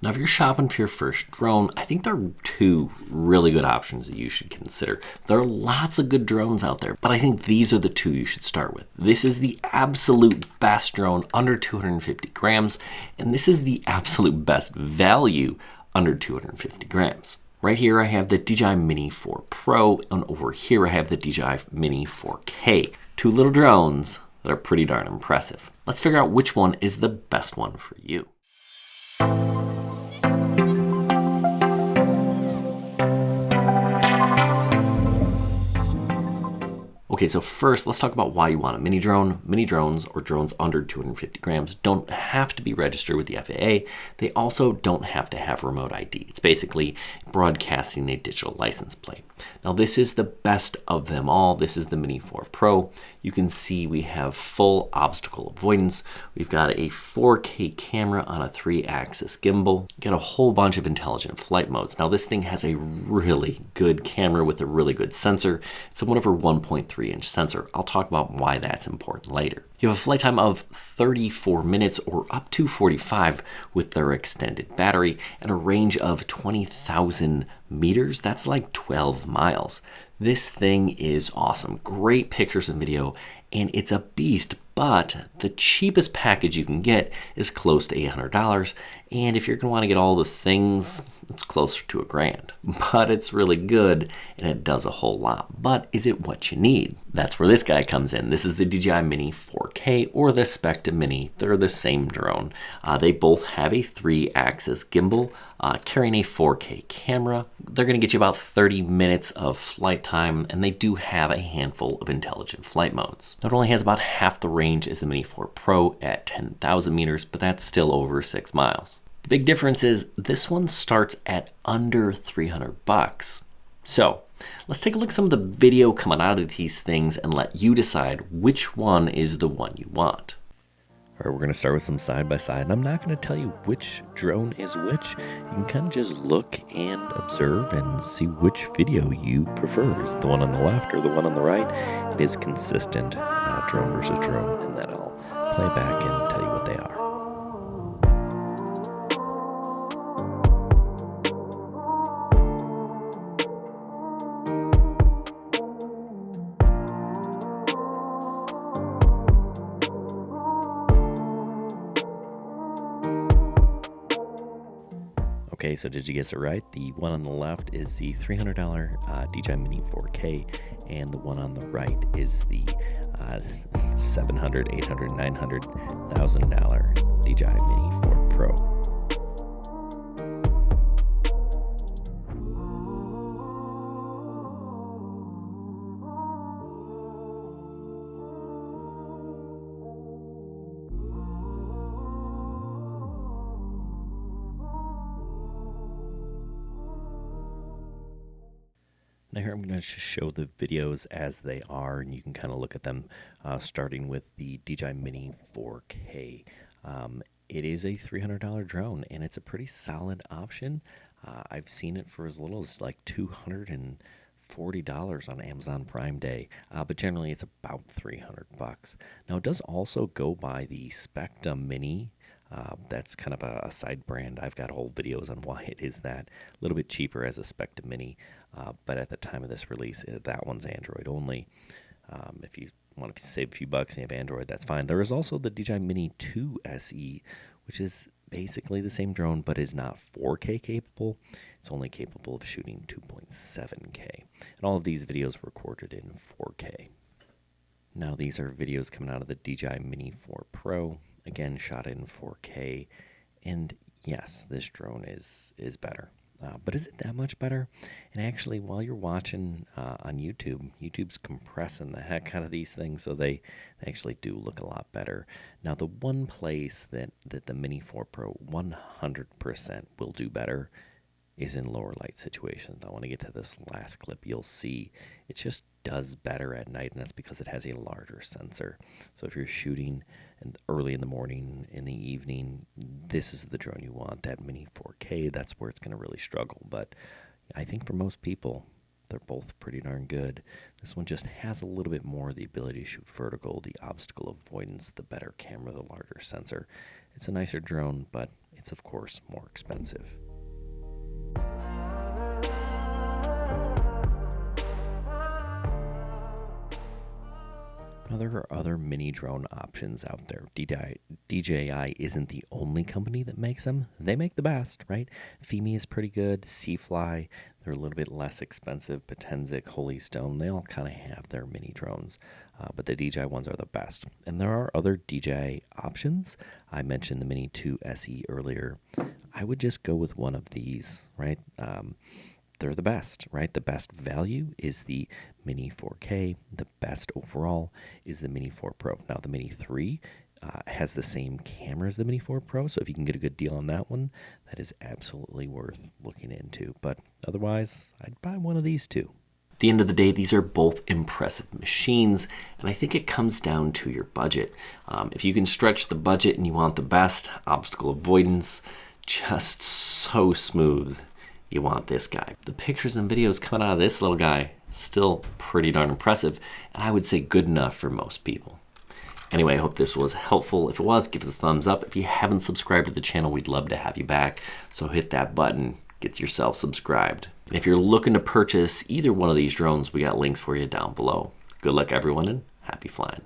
Now, if you're shopping for your first drone, I think there are two really good options that you should consider. There are lots of good drones out there, but I think these are the two you should start with. This is the absolute best drone under 250 grams, and this is the absolute best value under 250 grams. Right here I have the DJI Mini 4 Pro, and over here I have the DJI Mini 4K. Two little drones that are pretty darn impressive. Let's figure out which one is the best one for you. Okay, so first, let's talk about why you want a mini drone. Mini drones, or drones under 250 grams, don't have to be registered with the FAA. They also don't have to have remote ID. It's basically broadcasting a digital license plate. Now, this is the best of them all. This is the Mini 4 Pro. You can see we have full obstacle avoidance. We've got a 4K camera on a 3-axis gimbal. We've got a whole bunch of intelligent flight modes. Now, this thing has a really good camera with a really good sensor. It's a 1/1.3-inch sensor. I'll talk about why that's important later. You have a flight time of 34 minutes or up to 45 with their extended battery and a range of 20,000 meters. That's like 12 miles. This thing is awesome. Great pictures and video, and it's a beast, but the cheapest package you can get is close to $800. And if you're going to want to get all the things, it's closer to $1,000. But it's really good, and it does a whole lot. But is it what you need? That's where this guy comes in. This is the DJI Mini 4K or the Specta Mini. They're the same drone. They both have a 3-axis gimbal carrying a 4K camera. They're going to get you about 30 minutes of flight time, and they do have a handful of intelligent flight modes. Now, it only has about half the range as the Mini 4 Pro at 10,000 meters, but that's still over 6 miles. The big difference is this one starts at under $300. So let's take a look at some of the video coming out of these things and let you decide which one is the one you want. All right, we're going to start with some side-by-side, and I'm not going to tell you which drone is which. You can kind of just look and observe and see which video you prefer. Is it the one on the left or the one on the right? It is consistent, drone versus drone, and then I'll play it back and tell you what they are. Okay, so did you guess it right? The one on the left is the $300 DJI Mini 4K, and the one on the right is the $700, $800, $900,000 DJI Mini 4 Pro. Now here I'm going to just show the videos as they are, and you can kind of look at them, starting with the DJI Mini 4K. It is a $300 drone, and it's a pretty solid option. I've seen it for as little as like $240 on Amazon Prime Day, but generally it's about $300. Now it does also go by the Specta Mini. That's kind of a side brand. I've got whole videos on why it is that. A little bit cheaper as a Specta Mini, but at the time of this release, that one's Android only. If you want to save a few bucks and you have Android, that's fine. There is also the DJI Mini 2 SE, which is basically the same drone, but is not 4K capable. It's only capable of shooting 2.7K. And all of these videos recorded in 4K. Now these are videos coming out of the DJI Mini 4 Pro. Again, shot in 4K, and yes, this drone is better. But is it that much better? And actually, while you're watching on YouTube, YouTube's compressing the heck out of these things, so they actually do look a lot better. Now, the one place that the Mini 4 Pro 100% will do better is in lower light situations. I want to get to this last clip. You'll see it just does better at night, and that's because it has a larger sensor. So if you're shooting early in the morning, in the evening, this is the drone you want, that Mini 4K. That's where it's going to really struggle. But I think for most people, they're both pretty darn good. This one just has a little bit more the ability to shoot vertical, the obstacle avoidance, the better camera, the larger sensor. It's a nicer drone, but it's of course more expensive. Now, there are other mini drone options out there. DJI isn't the only company that makes them. They make the best, right? Fimi is pretty good. Seafly, they're a little bit less expensive. Potensic, Holystone, they all kind of have their mini drones, but the DJI ones are the best. And there are other DJI options. I mentioned the Mini 2 SE earlier. I would just go with one of these, right? They're the best, right? The best value is the Mini 4K. The best overall is the Mini 4 Pro. Now, the Mini 3 has the same camera as the Mini 4 Pro, so if you can get a good deal on that one, that is absolutely worth looking into. But otherwise, I'd buy one of these two. At the end of the day, these are both impressive machines, and I think it comes down to your budget. If you can stretch the budget and you want the best, obstacle avoidance, just so smooth, you want this guy. The pictures and videos coming out of this little guy, still pretty darn impressive, and I would say good enough for most people. Anyway, I hope this was helpful. If it was, give us a thumbs up. If you haven't subscribed to the channel, we'd love to have you back. So hit that button, get yourself subscribed. And if you're looking to purchase either one of these drones, we got links for you down below. Good luck, everyone, and happy flying.